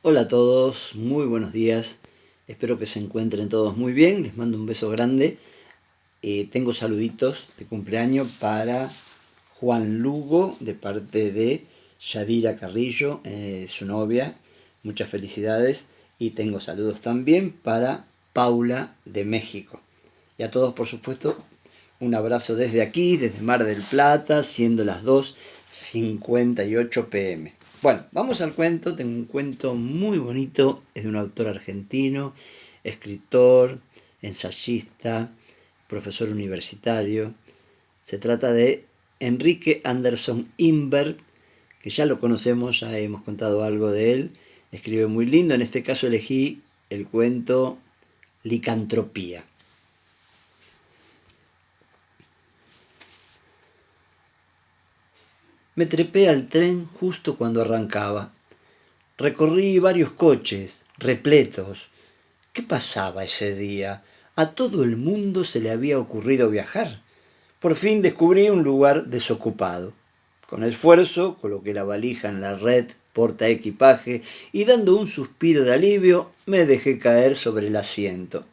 Hola a todos, muy buenos días. Espero que se encuentren todos muy bien. Les mando un beso grande. Tengo saluditos de cumpleaños para Juan Lugo de parte de Yadira Carrillo, su novia. Muchas felicidades. Y tengo saludos también para Paula de México. Y a todos, por supuesto, un abrazo desde aquí, desde Mar del Plata, siendo las 2:58 pm. Bueno, vamos al cuento. Tengo un cuento muy bonito. Es de un autor argentino, escritor, ensayista, profesor universitario. Se trata de Enrique Anderson Imbert, que ya lo conocemos, ya hemos contado algo de él. Escribe muy lindo. En este caso elegí el cuento Licantropía. Me trepé al tren justo cuando arrancaba. Recorrí varios coches, repletos. ¿Qué pasaba ese día? A todo el mundo se le había ocurrido viajar. Por fin descubrí un lugar desocupado. Con esfuerzo coloqué la valija en la red porta equipaje y dando un suspiro de alivio me dejé caer sobre el asiento.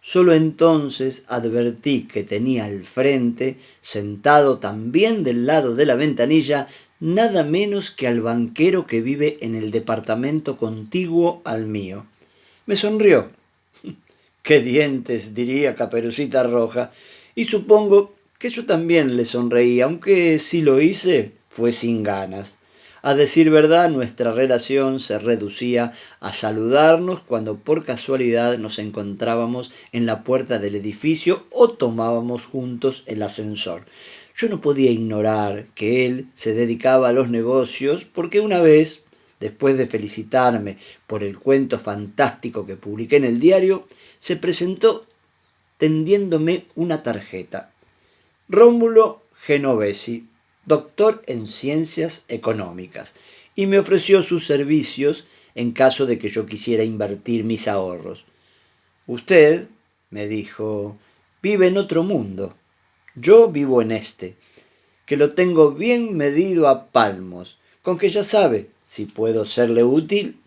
Solo entonces advertí que tenía al frente, sentado también del lado de la ventanilla, nada menos que al banquero que vive en el departamento contiguo al mío. Me sonrió. ¡Qué dientes!, diría Caperucita Roja, y supongo que yo también le sonreí, aunque si lo hice fue sin ganas. A decir verdad, nuestra relación se reducía a saludarnos cuando por casualidad nos encontrábamos en la puerta del edificio o tomábamos juntos el ascensor. Yo no podía ignorar que él se dedicaba a los negocios porque una vez, después de felicitarme por el cuento fantástico que publiqué en el diario, se presentó tendiéndome una tarjeta. Rómulo Genovesi, doctor en ciencias económicas, y me ofreció sus servicios en caso de que yo quisiera invertir mis ahorros. Usted, me dijo, vive en otro mundo. Yo vivo en este, que lo tengo bien medido a palmos, con que ya sabe si puedo serle útil.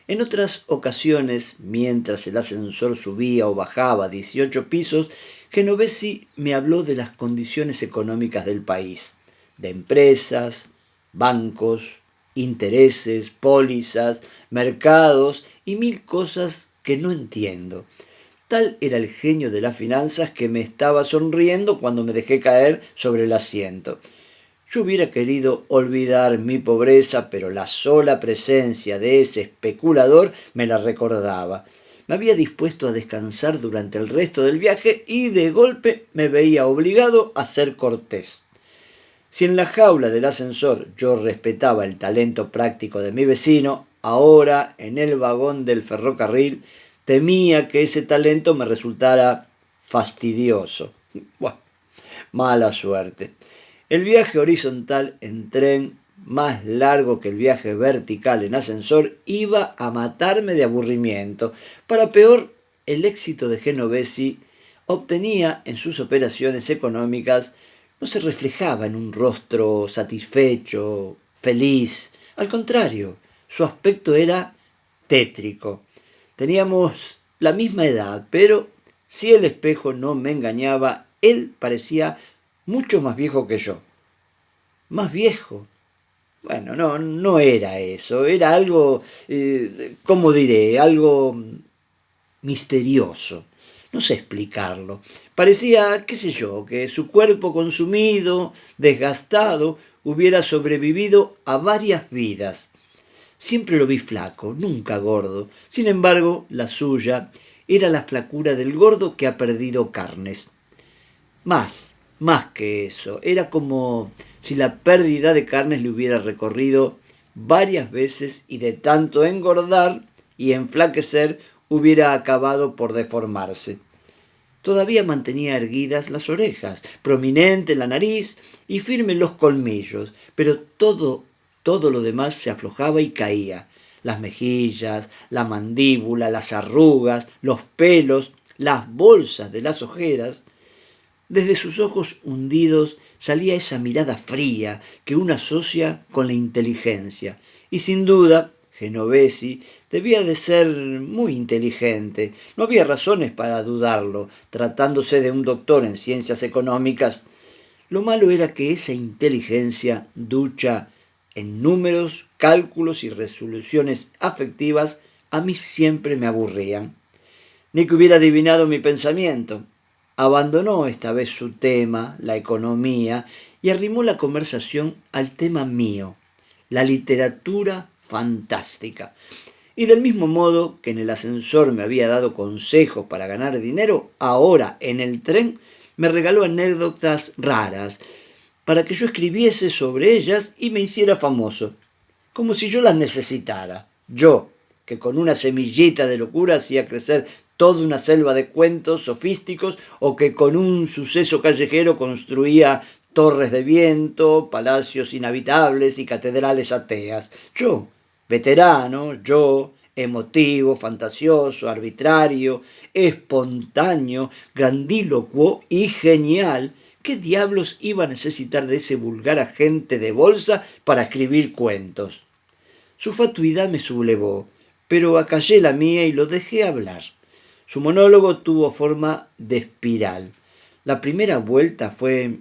En otras ocasiones, mientras el ascensor subía o bajaba 18 pisos, Genovesi me habló de las condiciones económicas del país, de empresas, bancos, intereses, pólizas, mercados y mil cosas que no entiendo. Tal era el genio de las finanzas que me estaba sonriendo cuando me dejé caer sobre el asiento. Yo hubiera querido olvidar mi pobreza, pero la sola presencia de ese especulador me la recordaba. Me había dispuesto a descansar durante el resto del viaje y de golpe me veía obligado a ser cortés. Si en la jaula del ascensor yo respetaba el talento práctico de mi vecino, ahora en el vagón del ferrocarril temía que ese talento me resultara fastidioso. Buah, mala suerte. El viaje horizontal en tren, más largo que el viaje vertical en ascensor, iba a matarme de aburrimiento. Para peor, el éxito de Genovesi obtenía en sus operaciones económicas no se reflejaba en un rostro satisfecho, feliz. Al contrario, su aspecto era tétrico. Teníamos la misma edad, pero si el espejo no me engañaba, él parecía mucho más viejo que yo. Más viejo. Bueno, no era eso, era algo, ¿cómo diré? Algo misterioso. No sé explicarlo. Parecía, qué sé yo, que su cuerpo consumido, desgastado, hubiera sobrevivido a varias vidas. Siempre lo vi flaco, nunca gordo. Sin embargo, la suya era la flacura del gordo que ha perdido carnes. Más que eso, era como si la pérdida de carnes le hubiera recorrido varias veces y de tanto engordar y enflaquecer hubiera acabado por deformarse. Todavía mantenía erguidas las orejas, prominente la nariz y firmes los colmillos, pero todo lo demás se aflojaba y caía. Las mejillas, la mandíbula, las arrugas, los pelos, las bolsas de las ojeras. Desde sus ojos hundidos salía esa mirada fría que uno asocia con la inteligencia, y sin duda Genovesi debía de ser muy inteligente. No había razones para dudarlo, tratándose de un doctor en ciencias económicas. Lo malo era que esa inteligencia, ducha en números, cálculos y resoluciones afectivas, a mí siempre me aburrían. Ni que hubiera adivinado mi pensamiento. Abandonó esta vez su tema, la economía, y arrimó la conversación al tema mío, la literatura fantástica. Y del mismo modo que en el ascensor me había dado consejos para ganar dinero, ahora en el tren me regaló anécdotas raras para que yo escribiese sobre ellas y me hiciera famoso, como si yo las necesitara. Yo, que con una semillita de locura hacía crecer toda una selva de cuentos sofísticos, o que con un suceso callejero construía torres de viento, palacios inhabitables y catedrales ateas. Yo, veterano, yo, emotivo, fantasioso, arbitrario, espontáneo, grandílocuo y genial. ¿Qué diablos iba a necesitar de ese vulgar agente de bolsa para escribir cuentos? Su fatuidad me sublevó, pero acallé la mía y lo dejé hablar. Su monólogo tuvo forma de espiral. La primera vuelta fue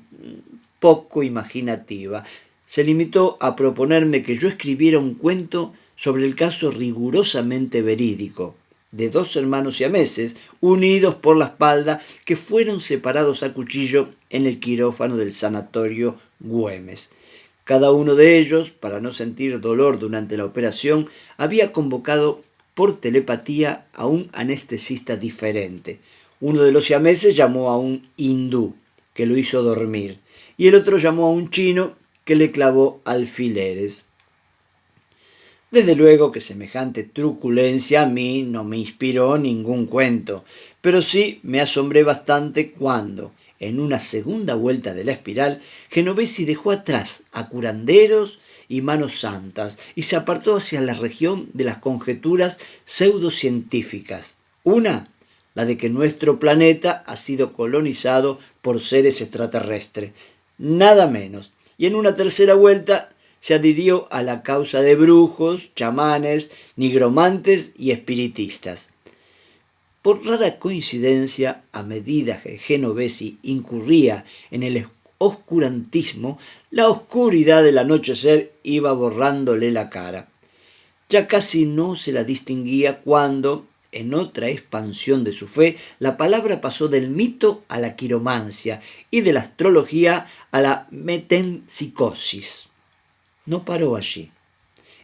poco imaginativa. Se limitó a proponerme que yo escribiera un cuento sobre el caso rigurosamente verídico de dos hermanos siameses unidos por la espalda que fueron separados a cuchillo en el quirófano del sanatorio Güemes. Cada uno de ellos, para no sentir dolor durante la operación, había convocado por telepatía a un anestesista diferente. Uno de los siameses llamó a un hindú, que lo hizo dormir, y el otro llamó a un chino, que le clavó alfileres. Desde luego que semejante truculencia a mí no me inspiró ningún cuento, pero sí me asombré bastante cuando, en una segunda vuelta de la espiral, Genovesi dejó atrás a curanderos y manos santas y se apartó hacia la región de las conjeturas pseudocientíficas. Una, la de que nuestro planeta ha sido colonizado por seres extraterrestres, nada menos. Y en una tercera vuelta se adhirió a la causa de brujos, chamanes, nigromantes y espiritistas. Por rara coincidencia, a medida que Genovesi incurría en el oscurantismo, la oscuridad del anochecer iba borrándole la cara. Ya casi no se la distinguía cuando, en otra expansión de su fe, la palabra pasó del mito a la quiromancia y de la astrología a la metempsicosis. No paró allí.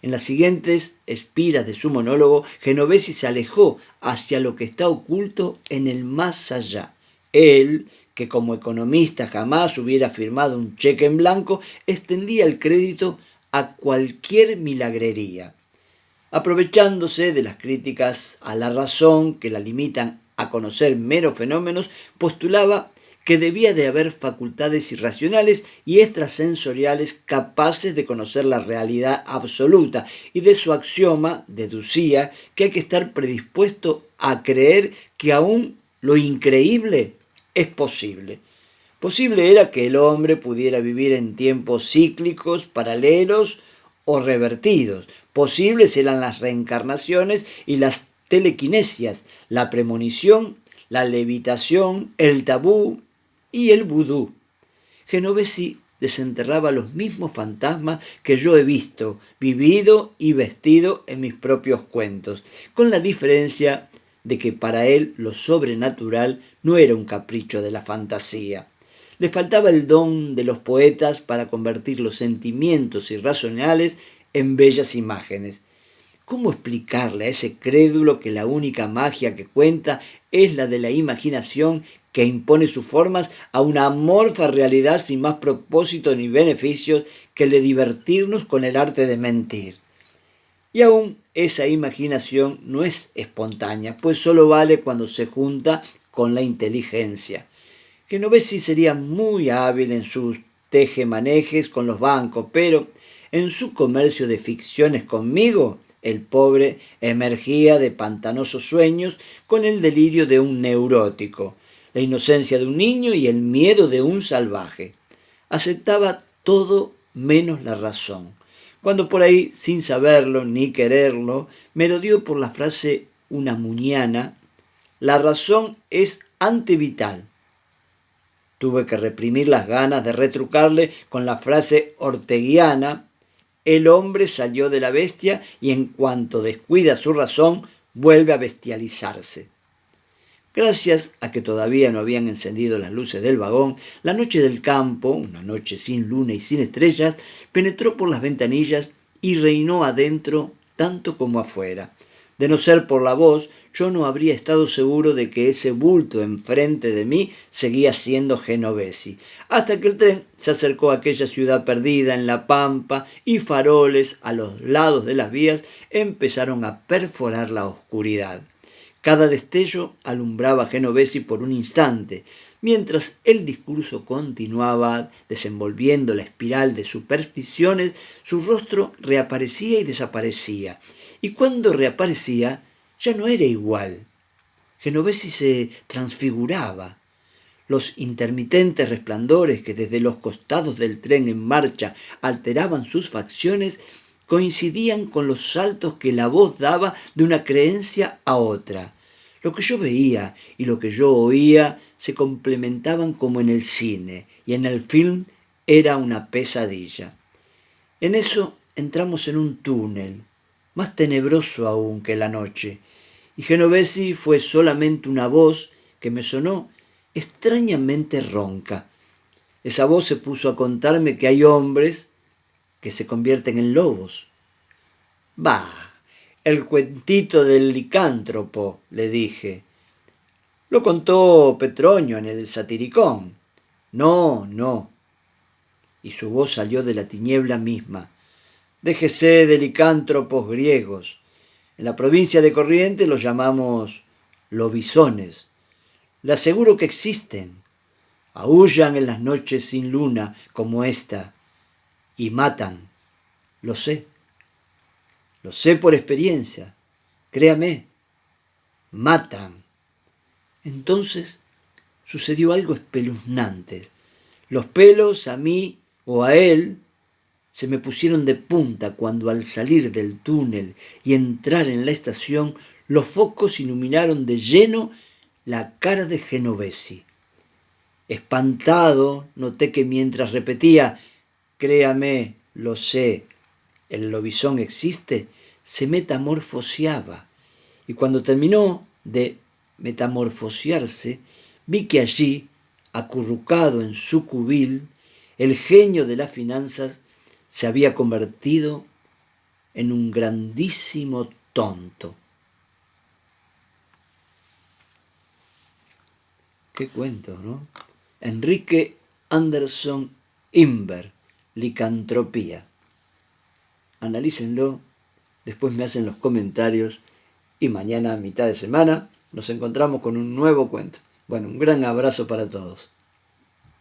En las siguientes espiras de su monólogo, Genovesi se alejó hacia lo que está oculto en el más allá. Él, que como economista jamás hubiera firmado un cheque en blanco, extendía el crédito a cualquier milagrería. Aprovechándose de las críticas a la razón que la limitan a conocer meros fenómenos, postulaba que debía de haber facultades irracionales y extrasensoriales capaces de conocer la realidad absoluta, y de su axioma deducía que hay que estar predispuesto a creer que aún lo increíble es posible. Posible era que el hombre pudiera vivir en tiempos cíclicos, paralelos o revertidos. Posibles eran las reencarnaciones y las telequinesias, la premonición, la levitación, el tabú y el vudú. Genovesi desenterraba los mismos fantasmas que yo he visto, vivido y vestido en mis propios cuentos, con la diferencia de que para él lo sobrenatural no era un capricho de la fantasía. Le faltaba el don de los poetas para convertir los sentimientos irracionales en bellas imágenes. ¿Cómo explicarle a ese crédulo que la única magia que cuenta es la de la imaginación que impone sus formas a una amorfa realidad sin más propósito ni beneficios que el de divertirnos con el arte de mentir? Y aún esa imaginación no es espontánea, pues solo vale cuando se junta con la inteligencia. Genovesi sería muy hábil en sus tejemanejes con los bancos, pero en su comercio de ficciones conmigo, el pobre emergía de pantanosos sueños con el delirio de un neurótico, la inocencia de un niño y el miedo de un salvaje. Aceptaba todo menos la razón. cuando por ahí, sin saberlo ni quererlo, me lo dio por la frase una muñana: la razón es antivital. Tuve que reprimir las ganas de retrucarle con la frase orteguiana: el hombre salió de la bestia y en cuanto descuida su razón, vuelve a bestializarse. Gracias a que todavía no habían encendido las luces del vagón, la noche del campo, una noche sin luna y sin estrellas, penetró por las ventanillas y reinó adentro tanto como afuera. De no ser por la voz, yo no habría estado seguro de que ese bulto enfrente de mí seguía siendo Genovesi, hasta que el tren se acercó a aquella ciudad perdida en la pampa y faroles a los lados de las vías empezaron a perforar la oscuridad. Cada destello alumbraba a Genovesi por un instante, mientras el discurso continuaba desenvolviendo la espiral de supersticiones. Su rostro reaparecía y desaparecía, y cuando reaparecía ya no era igual. Genovesi se transfiguraba. Los intermitentes resplandores que desde los costados del tren en marcha alteraban sus facciones coincidían con los saltos que la voz daba de una creencia a otra. Lo que yo veía y lo que yo oía se complementaban como en el cine, y en el film era una pesadilla. En eso entramos en un túnel, más tenebroso aún que la noche, y Genovesi fue solamente una voz que me sonó extrañamente ronca. Esa voz se puso a contarme que hay hombres que se convierten en lobos. Bah, el cuentito del licántropo, le dije. Lo contó Petronio en el Satiricón. No, no. Y su voz salió de la tiniebla misma. Déjese de licántropos griegos. En la provincia de Corrientes los llamamos lobisones. Le aseguro que existen. Aúllan en las noches sin luna como esta y matan. Lo sé. Lo sé por experiencia. Créame. Matan. Entonces sucedió algo espeluznante. Los pelos a mí o a él se me pusieron de punta cuando al salir del túnel y entrar en la estación los focos iluminaron de lleno la cara de Genovesi. Espantado, noté que mientras repetía «Créame, lo sé, el lobizón existe», se metamorfoseaba, y cuando terminó de metamorfosearse, vi que allí, acurrucado en su cubil, el genio de las finanzas se había convertido en un grandísimo tonto. Qué cuento, ¿no? Enrique Anderson Imber, Licantropía. Analícenlo, después me hacen los comentarios y mañana, a mitad de semana, nos encontramos con un nuevo cuento. Bueno, un gran abrazo para todos.